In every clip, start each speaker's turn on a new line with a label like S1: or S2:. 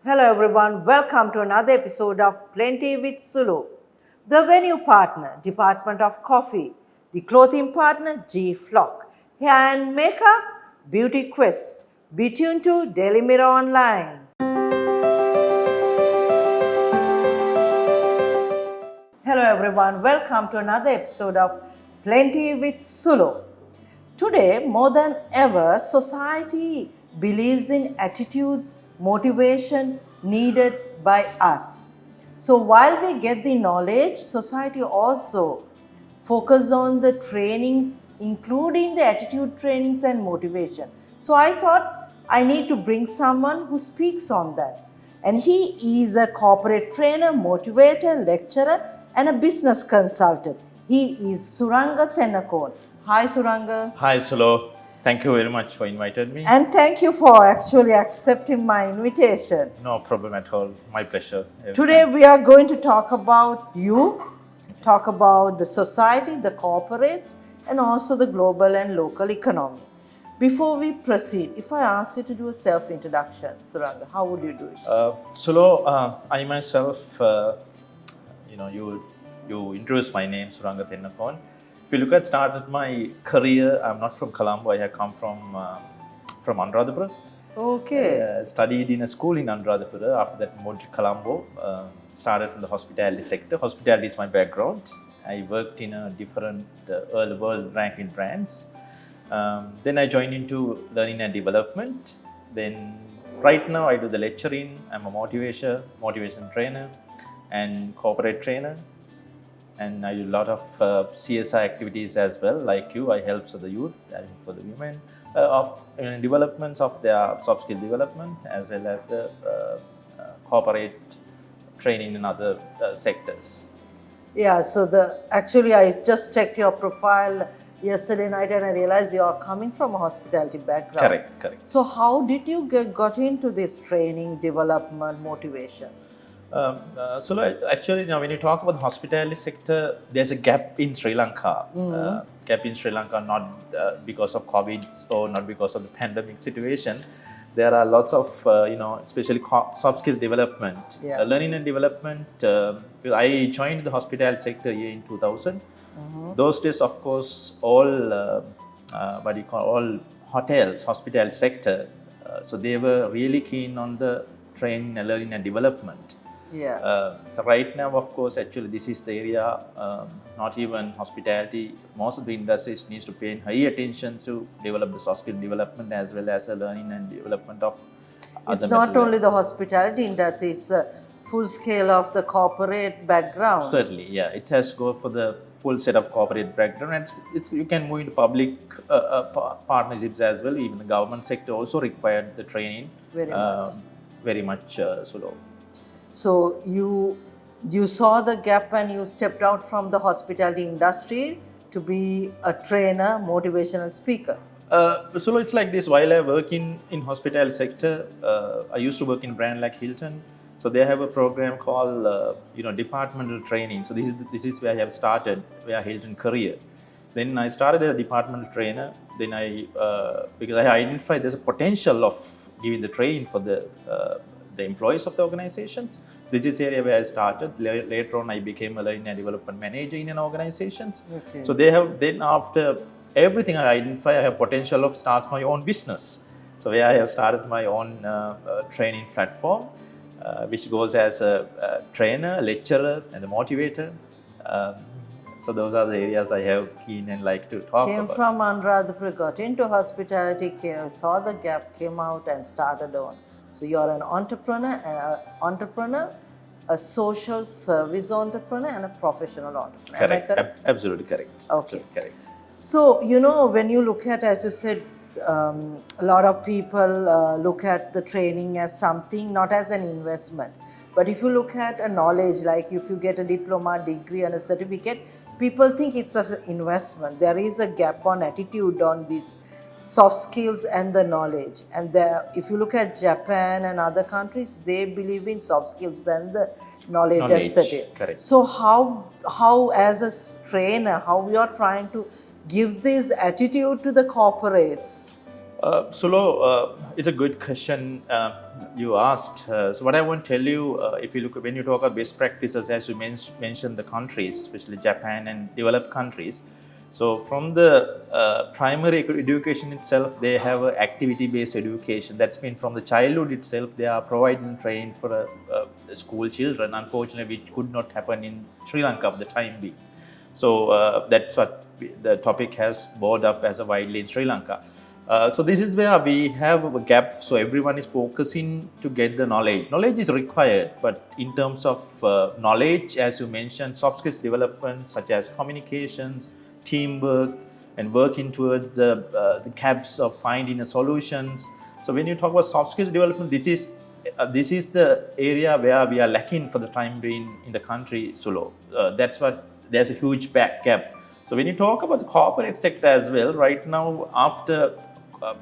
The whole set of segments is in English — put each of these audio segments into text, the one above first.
S1: Hello everyone, welcome to another episode of Plenty with Sulo. The venue partner, Department of Coffee. The clothing partner, G Flock. Hair and makeup, Beauty Quest. Be tuned to Daily Mirror Online. Hello everyone, welcome to another episode of Plenty with Sulo. Today, more than ever, society believes in attitudes, motivation needed by us. So while we get the knowledge, society also focus on the trainings, including the attitude trainings and motivation. So I thought I need to bring someone who speaks on that. And he is a corporate trainer, motivator, lecturer, and a business consultant. He is Suranga Thenakoon. Hi, Suranga.
S2: Hi, Sulo. Thank you very much for inviting me.
S1: And thank you for actually accepting my invitation.
S2: No problem at all. My pleasure.
S1: Today we are going to talk about you, talk about the society, the corporates, and also the global and local economy. Before we proceed, if I ask you to do a self-introduction, Suranga, how would you do it?
S2: Sulo, I myself, you introduced my name, Suranga Thenakoon. If you look at started my career, I'm not from Colombo. I have come from Anuradhapura.
S1: Okay.
S2: Studied in a school in Anuradhapura. After that, moved to Colombo. Started from the hospitality sector. Hospitality is my background. I worked in a different world ranking brands. Then I joined into learning and development. Then right now I do the lecturing. I'm a motivation trainer and corporate trainer. And I do a lot of CSI activities as well, like you. I help the youth, for the women, of developments of their soft skill development, as well as the corporate training in other sectors.
S1: Yeah, so actually I just checked your profile yesterday night and I realized you are coming from a hospitality background.
S2: Correct.
S1: So how did you got into this training, development, motivation?
S2: So actually, when you talk about the hospitality sector, there's a gap in Sri Lanka. Gap in Sri Lanka, not because of COVID or not because of the pandemic situation. There are lots of, especially soft skill development, learning and development. I joined the hospitality sector here in 2000. Those days, of course, all hotels, hospitality sector. So they were really keen on the training and learning and development. So right now, of course, actually this is the area, not even hospitality, most of the industries needs to pay high attention to develop the soft skill development as well as the learning and development of
S1: It's not only the hospitality industry, it's a full scale of the corporate background.
S2: Certainly, yeah. It has to go for the full set of corporate background, and you can move into public partnerships as well. Even the government sector also required the training very much so.
S1: So you saw the gap and you stepped out from the hospitality industry to be a trainer, motivational speaker.
S2: So it's like this. While I work in hospitality sector, I used to work in brand like Hilton. So they have a program called departmental training. So this is where I have started, where Hilton career. Then I started as a departmental trainer. Then because I identified there's a potential of giving the training for the employees of the organizations. This is the area where I started. Later on, I became a learning and development manager in an organization.
S1: Okay.
S2: So they have, then after everything I identify, I have potential of starts my own business. So where I have started my own training platform, which goes as a trainer, lecturer, and a motivator. So those are the areas I have keen and like to talk about.
S1: Came from Anuradhapura, got into hospitality, saw the gap, came out and started on. So you're an entrepreneur, a social service entrepreneur, and a professional entrepreneur.
S2: Correct.
S1: Am I correct?
S2: Absolutely correct.
S1: Okay.
S2: Absolutely correct.
S1: So, when you look at, as you said, a lot of people look at the training as something, not as an investment. But if you look at a knowledge, like if you get a diploma, degree, and a certificate, people think it's an investment. There is a gap on attitude on these soft skills and the knowledge. And if you look at Japan and other countries, they believe in soft skills and the knowledge. etc.
S2: Correct.
S1: So how as a trainer, how we are trying to give this attitude to the corporates?
S2: Sulo, it's a good question you asked. So what I want to tell you, if you look when you talk about best practices, as you mentioned, the countries, especially Japan and developed countries. So from the primary education itself, they have a activity-based education. That's been from the childhood itself. They are providing training for school children. Unfortunately, which could not happen in Sri Lanka for the time being. So that's what the topic has brought up as a widely in Sri Lanka. So this is where we have a gap. So everyone is focusing to get the knowledge. Knowledge is required, but in terms of knowledge, as you mentioned, soft skills development such as communications, teamwork, and working towards the gaps of finding a solutions. So when you talk about soft skills development, this is the area where we are lacking for the time being in the country, Sulo. That's what there's a huge back gap. So when you talk about the corporate sector as well, right now after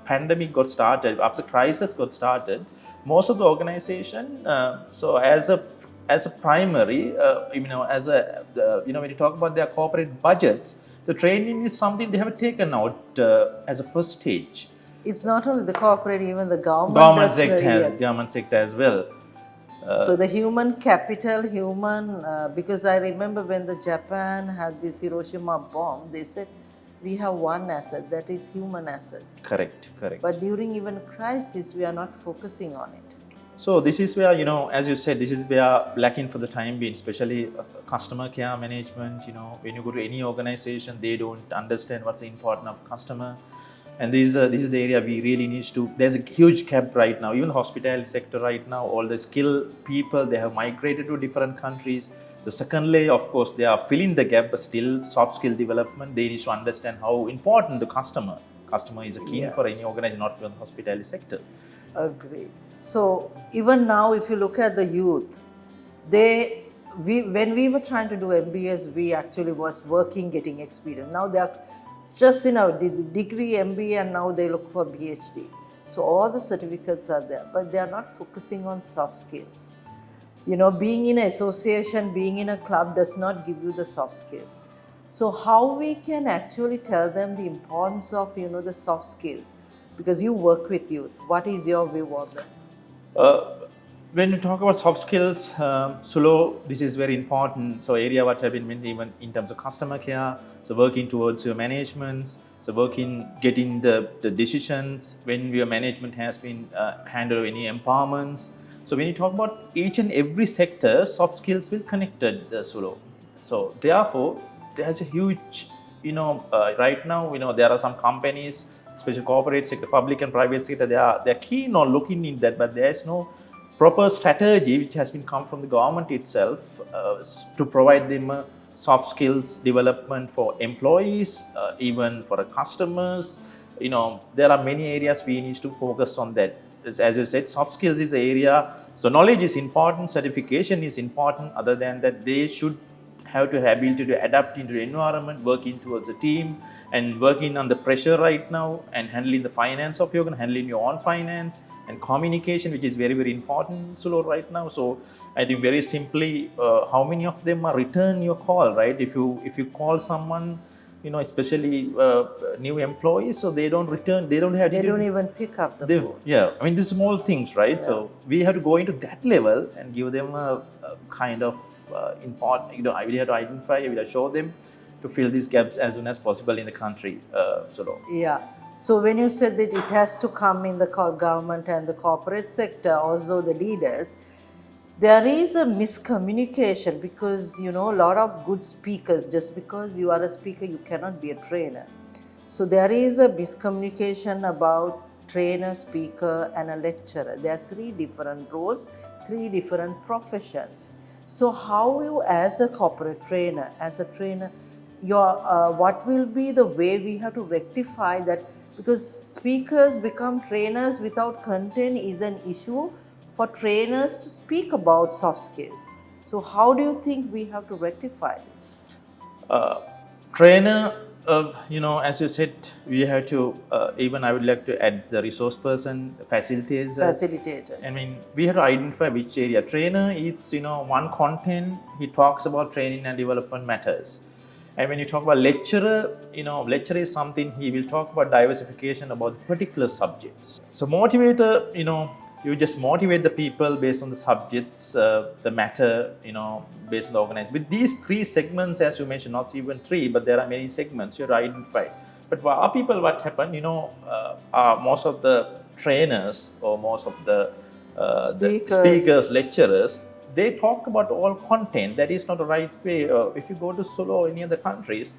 S2: pandemic got started, after crisis got started, most of the organization, so as a primary, when you talk about their corporate budgets, the training is something they have taken out as a first stage.
S1: It's not only the corporate, even the government.
S2: Government
S1: does,
S2: sector,
S1: yes.
S2: government sector as well.
S1: So the human capital, because I remember when the Japan had this Hiroshima bomb, they said we have one asset, that is human assets.
S2: Correct.
S1: But during even crisis, we are not focusing on it.
S2: So this is where, as you said, this is where lacking for the time being, especially customer care management. When you go to any organization, they don't understand what's the importance of customer. And this is the area we really need to. There's a huge gap right now. Even the hospitality sector right now, all the skilled people, they have migrated to different countries. The secondly, of course, they are filling the gap, but still soft skill development. They need to understand how important the customer is a key for any organization, not for the hospitality sector.
S1: Agree. So even now, if you look at the youth, when we were trying to do MBS, we actually was working, getting experience. Now they are just the degree MBA, and now they look for PhD. So all the certificates are there, but they are not focusing on soft skills. Being in an association, being in a club does not give you the soft skills. So how we can actually tell them the importance of, the soft skills? Because you work with youth. What is your view on that?
S2: When you talk about soft skills, Sulo, this is very important. So area what have been even in terms of customer care, so working towards your management, so getting the decisions when your management has been handled any empowerments. So when you talk about each and every sector, soft skills will connected, Sulo. So therefore, there's a huge, right now, there are some companies, especially corporate sector, public and private sector, they're keen on looking in that, but there's no proper strategy which has been come from the government itself to provide them soft skills development for employees, even for customers. There are many areas we need to focus on that. As you said, soft skills is the area. So knowledge is important, certification is important. Other than that, they should have to have ability to adapt into the environment, working towards a team, and working under pressure right now, and handling the finance of handling your own finance, and communication, which is very, very important, Sulo, right now. So I think very simply, how many of them are return your call, right? If you call someone, especially new employees, so they don't return, they don't
S1: even pick up the phone.
S2: Yeah, I mean, these small things, right? Yeah. So we have to go into that level and give them a kind of important, we have to identify, we have to show them to fill these gaps as soon as possible in the country.
S1: Yeah. So when you said that it has to come in the government and the corporate sector, also the leaders, there is a miscommunication because, a lot of good speakers, just because you are a speaker, you cannot be a trainer. So there is a miscommunication about trainer, speaker, and a lecturer. There are three different roles, three different professions. So how you, as a corporate trainer, what will be the way we have to rectify that? Because speakers become trainers without content is an issue for trainers to speak about soft skills. So how do you think we have to rectify this?
S2: Trainer, as you said, we have to, even I would like to add the resource person,
S1: facilitator.
S2: I mean, we have to identify which area. Trainer, it's, one content, he talks about training and development matters. And when you talk about lecturer, lecturer is something he will talk about diversification about particular subjects. So motivator, you just motivate the people based on the subjects, the matter, based on the organization. With these three segments, as you mentioned, not even three, but there are many segments you're identified. But for our people, what happened, most of the trainers or most of the speakers, lecturers, they talk about all content. That is not the right way. If you go to Sulo or any other countries,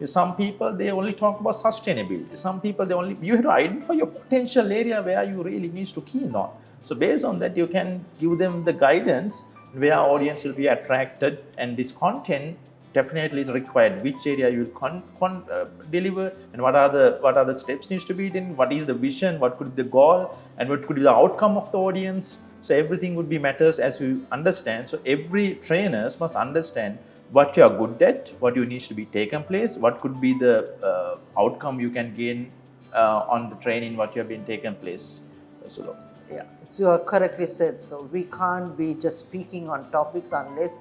S2: some people, they only talk about sustainability. Some people, you have to identify your potential area where you really need to keen on. So based on that, you can give them the guidance where audience will be attracted, and this content definitely is required. Which area you will deliver, and what are the steps needs to be done. What is the vision? What could be the goal, and what could be the outcome of the audience? So everything would be matters as you understand. So every trainers must understand what you are good at, what you needs to be taken place, what could be the outcome you can gain on the training, what you have been taken place. Sulo.
S1: Yeah, so you are correctly said. So we can't be just speaking on topics unless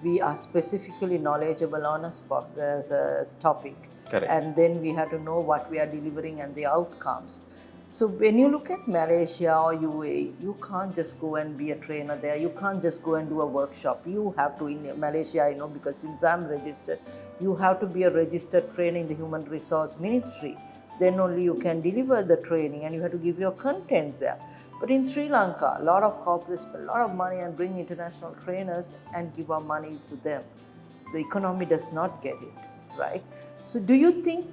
S1: we are specifically knowledgeable on a topic.
S2: Correct.
S1: And then we have to know what we are delivering and the outcomes. So when you look at Malaysia or UAE, you can't just go and be a trainer there. You can't just go and do a workshop. You have to, in Malaysia, I know, because since I'm registered, you have to be a registered trainer in the Human Resource Ministry. Then only you can deliver the training, and you have to give your contents there. But in Sri Lanka, a lot of corporates spend a lot of money and bring international trainers and give our money to them. The economy does not get it, right? So do you think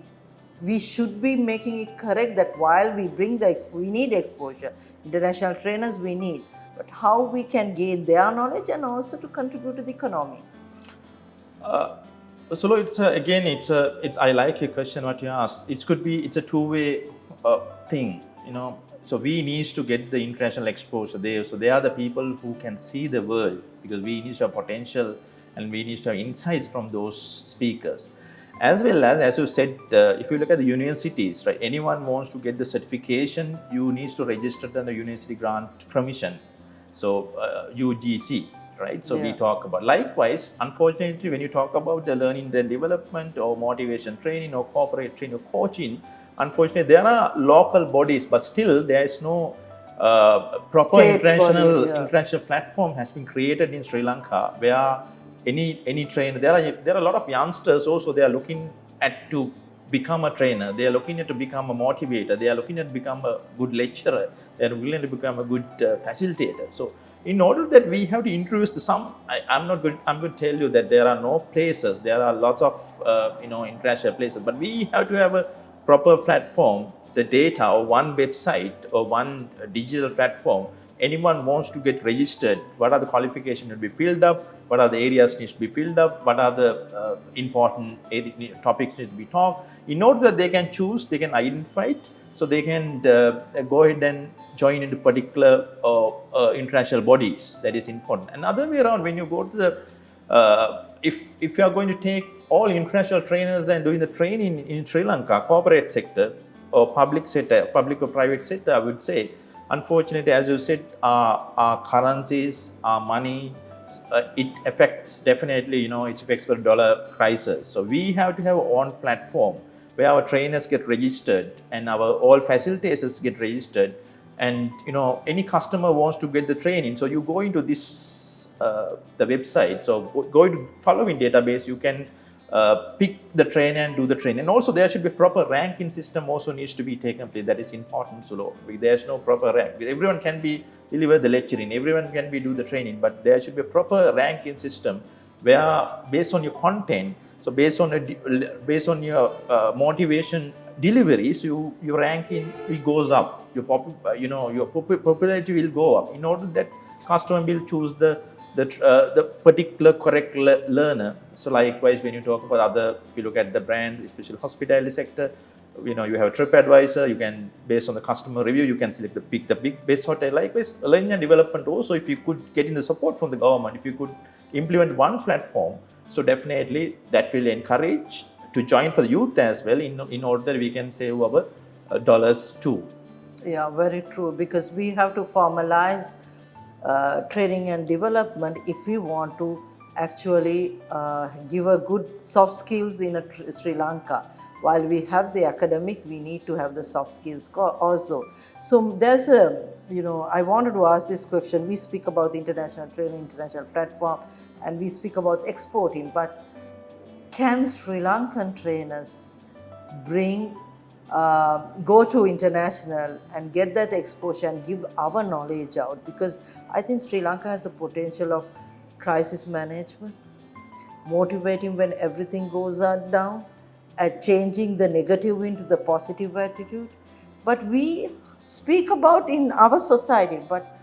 S1: we should be making it correct that while we bring we need exposure, international trainers we need, but how we can gain their knowledge and also to contribute to the economy?
S2: So it's I like your question what you asked. It's a two-way thing, So we need to get the international exposure there. So they are the people who can see the world, because we need to have potential and we need to have insights from those speakers. As well as you said, if you look at the universities, right? Anyone wants to get the certification, you need to register under University Grant Commission, so UGC, right? So we talk about. Likewise, unfortunately, when you talk about the learning and development or motivation training or corporate training or coaching, unfortunately, there are local bodies, but still there is no proper international platform has been created in Sri Lanka where any trainer. There are a lot of youngsters also. They are looking at to become a trainer. They are looking at to become a motivator. They are looking at to become a good lecturer. They are willing to become a good facilitator. So in order that we have to introduce some, I'm going to tell you that there are no places. There are lots of international places, but we have to have a proper platform, the data, or one website or one digital platform. Anyone wants to get registered, what are the qualifications to be filled up, what are the areas needs to be filled up, what are the important topics need to be talked, in order that they can choose, they can identify it, so they can go ahead and join into particular international bodies. That is important. Another way around, when you go to the if you are going to take all international trainers and doing the training in Sri Lanka, corporate sector or public sector, public or private sector, I would say, unfortunately, as you said, our currencies, our money, it affects definitely, it affects the dollar crisis. So we have to have our own platform where our trainers get registered and our all facilitators get registered. And, any customer wants to get the training. So you go into this, the website. So go to following database, you can pick the trainer and do the training. And also there should be proper ranking system also needs to be taken place. That is important, Sulo. There's no proper rank. Everyone can be deliver the lecturing, everyone can be do the training, but there should be a proper ranking system where based on your content, so based on your motivation deliveries, your ranking goes up. Your popularity will go up. In order that customer will choose the particular correct learner. So likewise, when you talk about if you look at the brands, especially hospitality sector, you have a TripAdvisor. You can, based on the customer review, you can select pick the best hotel. Likewise, learning and development also, if you could get in the support from the government, if you could implement one platform, so definitely that will encourage to join for the youth as well, in order that we can save our dollars too.
S1: Yeah, very true, because we have to formalize training and development if we want to actually give a good soft skills in Sri Lanka. While we have the academic, we need to have the soft skills also. So there's a, I wanted to ask this question. We speak about the international training, international platform, and we speak about exporting, but can Sri Lankan trainers bring, go to international and get that exposure and give our knowledge out? Because I think Sri Lanka has a potential of crisis management, motivating when everything goes down, at changing the negative into the positive attitude. But we speak about in our society, but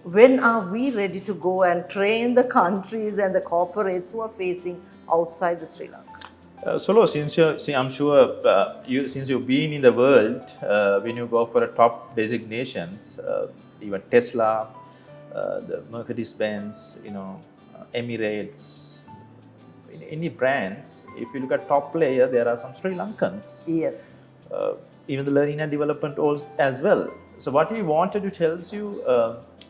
S1: when are we ready to go and train the countries and the corporates who are facing outside the Sri Lanka?
S2: Solo, I'm sure since you've been in the world, when you go for a top designations, even Tesla, the Mercedes-Benz, Emirates, in any brands, if you look at top player, there are some Sri Lankans.
S1: Yes.
S2: Even the learning and development as well. So what we wanted to tell you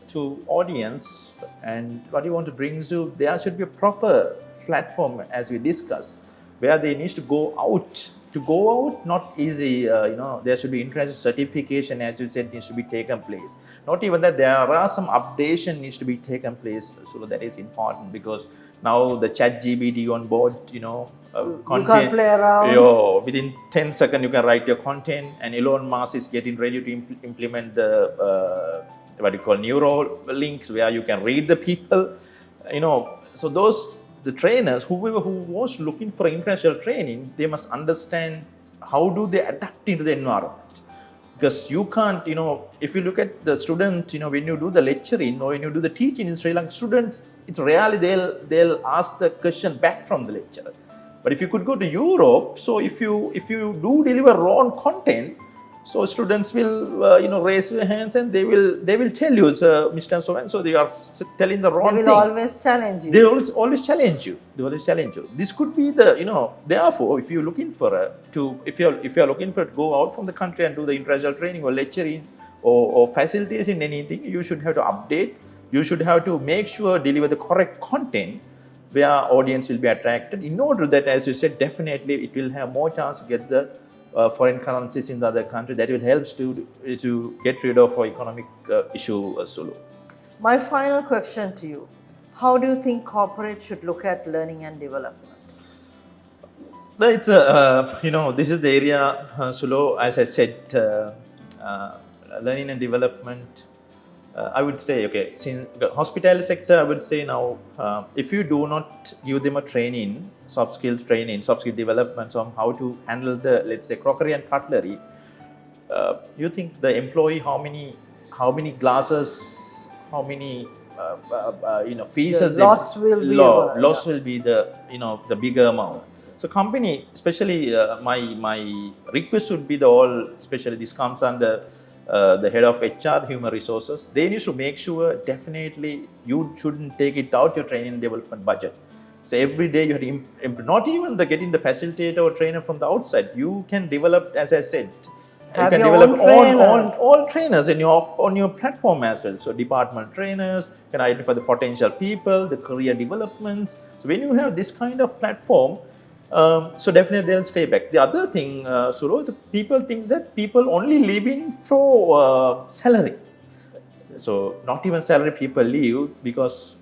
S2: to audience and what we want to bring you, there should be a proper platform as we discussed, where they need to go out. To go out, not easy, there should be international certification, as you said, needs to be taken place. Not even that, there are some updation needs to be taken place, so that is important, because now the chat GBT on board, content,
S1: you can't play around.
S2: Within 10 seconds you can write your content, and Elon Musk is getting ready to implement the what you call neural links, where you can read the people, so the trainers, whoever who was looking for international training, they must understand how do they adapt into the environment. Because you can't, if you look at the students, when you do the lecturing or when you do the teaching in Sri Lanka, students, it's really they'll ask the question back from the lecturer. But if you could go to Europe, so if you do deliver wrong content, so students will raise their hands and they will tell you, Mr. So and so, they are telling the wrong thing.
S1: They will always challenge you.
S2: They always challenge you. They always challenge you. This could be the therefore, if you're looking for if you're looking for to go out from the country and do the international training or lecturing or facilities in anything, you should have to update. You should have to make sure deliver the correct content where audience will be attracted. In order that, as you said, definitely it will have more chance to get the foreign currencies in the other country. That will help to get rid of our economic issue, Sulo.
S1: My final question to you: how do you think corporates should look at learning and development?
S2: It's this is the area, Sulo. As I said, learning and development. I would say, since the hospitality sector, I would say now, if you do not give them a training, soft skill development on how to handle the, let's say, crockery and cutlery, you think the employee, how many glasses, how many pieces,
S1: loss will be
S2: the bigger amount. So company, especially my request would be especially this comes under the head of HR, human resources. They need to make sure definitely you shouldn't take it out your training and development budget. So every day you have to not even getting the facilitator or trainer from the outside. You can develop, as I said,
S1: have
S2: you can
S1: your
S2: develop all trainers on your platform as well. So department trainers can identify the potential people, the career developments. So when you have this kind of platform, so definitely they'll stay back. The other thing, Suro, the people think that people only live in for salary. So not even salary people leave because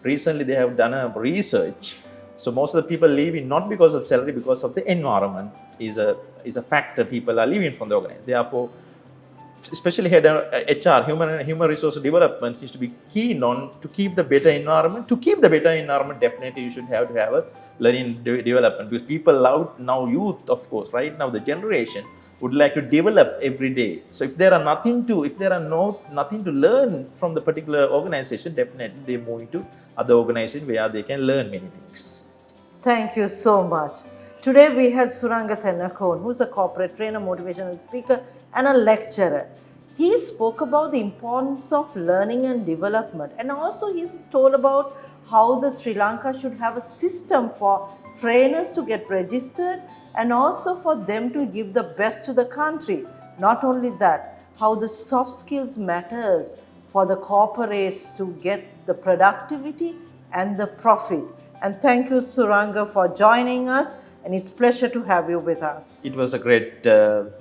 S2: recently they have done a research. So most of the people leaving not because of salary, because of the environment is a factor. People are leaving from the organization. Therefore, especially head HR, human resource development needs to be keen on to keep the better environment. To keep the better environment, definitely you should have to have a learning development, because people now youth, of course, right now the generation would like to develop every day. So if there are nothing to learn from the particular organization, definitely they move into other organization where they can learn many things.
S1: Thank you so much. Today we had Suranga Thenakoon, who's a corporate trainer, motivational speaker, and a lecturer. He spoke about the importance of learning and development, and also he's told about how the Sri Lanka should have a system for trainers to get registered and also for them to give the best to the country. Not only that, how the soft skills matters for the corporates to get the productivity and the profit. And thank you, Suranga, for joining us, and it's pleasure to have you with us.
S2: It was a great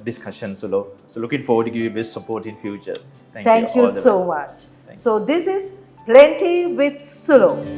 S2: discussion, Sulo. So looking forward to give you best support in future.
S1: Thank you
S2: all the
S1: so
S2: best.
S1: much.
S2: Thank you.
S1: So this is Plenty with Sulo.